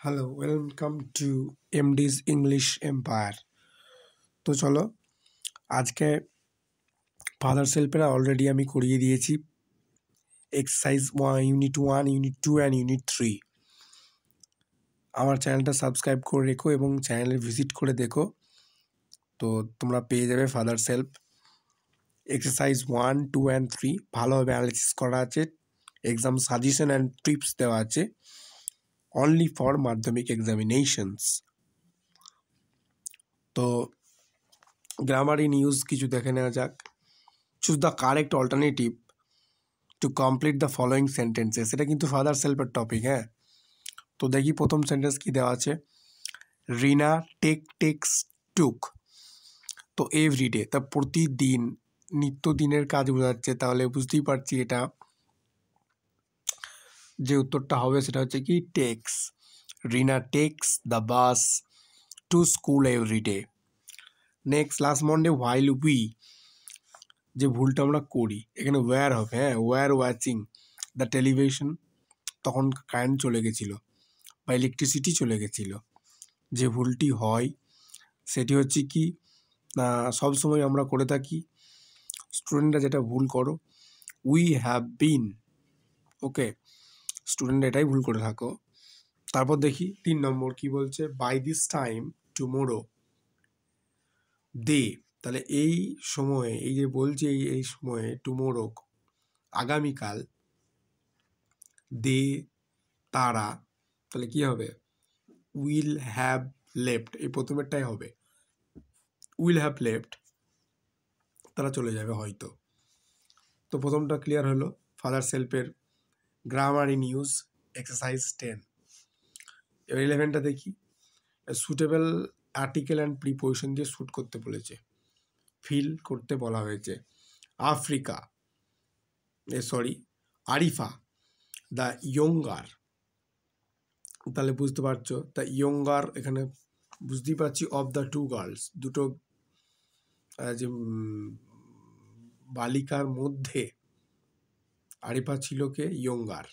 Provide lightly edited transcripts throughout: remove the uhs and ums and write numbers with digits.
Hello, welcome to MD's English empire. তো চলো, আজকে ফাদার সেলফের অলরেডি আমি করিয়ে দিয়েছি exercise unit 1, unit 2 and unit 3। আমার চ্যানেলটা সাবস্ক্রাইব করে রেখো এবং চ্যানেলে ভিজিট করে দেখো, তো তোমরা পেয়ে যাবে ফাদার সেলফ এক্সারসাইজ 1, 2 অ্যান্ড 3 ভালোভাবে অ্যানালিসিস করা আছে, এক্সাম সাজেশন অ্যান্ড টিপস দেওয়া আছে অনলি ফর মাধ্যমিক এক্সামিনেশনস। তো গ্রামারি নিউজ কিছু দেখে নেওয়া যাক। Choose the correct alternative to complete the following sentences. এটা কিন্তু ফাদার সেলফের টপিক। হ্যাঁ, তো দেখি প্রথম সেন্টেন্স কি দেওয়া আছে। রিনা টেক্স টুক। তো এভরিডে, তা প্রতিদিন, নিত্যদিনের কাজ বোঝাচ্ছে, তাহলে বুঝতেই পারছি এটা যে উত্তরটা হবে সেটা হচ্ছে কি takes. Rina takes the bus to school everyday. Next, last Monday while we, যে ভুলটা আমরা করি এখানে ওয়্যার হবে। হ্যাঁ, ওয়্যার ওয়াচিং দ্য টেলিভিশন, তখন কারেন্ট চলে গেছিলো বা ইলেকট্রিসিটি চলে গেছিলো। যে ভুলটি হয় সেটি হচ্ছে কি না, সবসময় আমরা করে থাকি, স্টুডেন্টরা যেটা ভুল করো, উই হ্যাভ বিন। ওকে, স্টুডেন্টরা এটাই ভুল করে থাকো। তারপর দেখি 3 নম্বর কি বলছে। By this time tomorrow they, তাহলে এই সময়ে, এই যে বলছে এই সময়ে, টুমোরো আগামীকাল, দে তারা, তাহলে কি হবে উইল হ্যাভ লেফট, এই প্রথমেরটাই হবে উইল হ্যাভ লেফট, তারা চলে যাবে হয়তো। তো প্রথমটা ক্লিয়ার হলো ফাদার সেলফের গ্রামারি নিউজ এক্সারসাইজ 10। এবার 11টা দেখি। সুটেবল আর্টিকেল অ্যান্ড প্রিপোজিশন দিয়ে শ্যুট করতে বলেছে, ফিল করতে বলা হয়েছে। আফ্রিকা, আরিফা দ্য ইয়ঙ্গার, তাহলে বুঝতে পারছো দ্য ইয়ঙ্গার, এখানে বুঝতেই পারছি অফ দ্য টু গার্লস, দুটো যে বালিকার মধ্যে আরিফা ছিল কে, younger.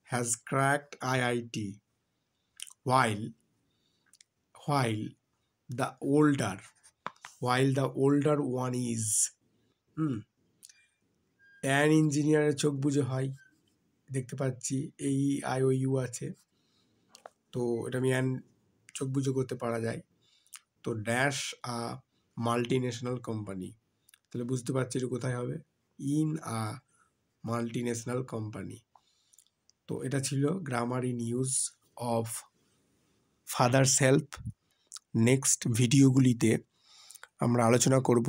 Has cracked IIT while the older one is an ইঞ্জিনিয়ারের চোখ বুঝে হয়, দেখতে পাচ্ছি এই IOU আছে, তো এটা আমি অ্যান চোখ বুঝে করতে পারা যায়। তো ড্যাশ মাল্টি ন্যাশনাল কোম্পানি, তাহলে বুঝতে পারছি এটা কোথায় হবে, ইন মাল্টি ন্যাশনাল কোম্পানি। তো এটা ছিল গ্রামারি news of father self. Next ভিডিওগুলিতে আমরা আলোচনা করব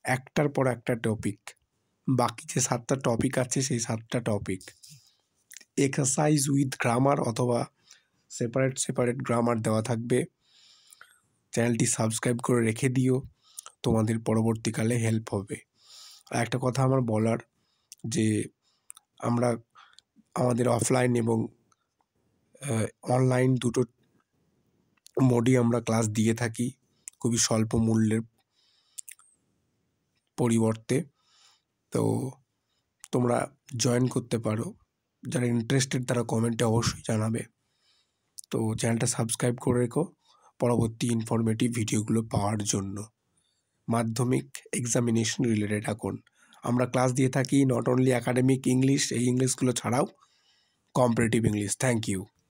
একটার পর একটা টপিক, বাকি যে 7টা টপিক আছে সেই 7টা টপিক এক্সারসাইজ উইথ গ্রামার অথবা সেপারেট গ্রামার দেওয়া থাকবে। চ্যানেলটি সাবস্ক্রাইব করে রেখে দিও, তোমাদের পরবর্তীকালে হেল্প হবে। আর একটা কথা আমার বলার, যে আমরা আমাদের অফলাইন এবং অনলাইন দুটো মোডই আমরা ক্লাস দিয়ে থাকি খুবই স্বল্প মূল্যের পরিবর্তে। তো তোমরা জয়েন করতে পারো, যারা ইন্টারেস্টেড তারা কমেন্টে অবশ্যই জানাবে। তো চ্যানেলটা সাবস্ক্রাইব করে রেখো পরবর্তী ইনফরমেটিভ ভিডিওগুলো পাওয়ার জন্য। মাধ্যমিক এক্সামিনেশন রিলেটেড এখন আমরা ক্লাস দিয়ে থাকি নট অনলি একাডেমিক ইংলিশ, এই ইংলিশগুলো ছাড়াও কম্পারেটিভ ইংলিশ। Thank you.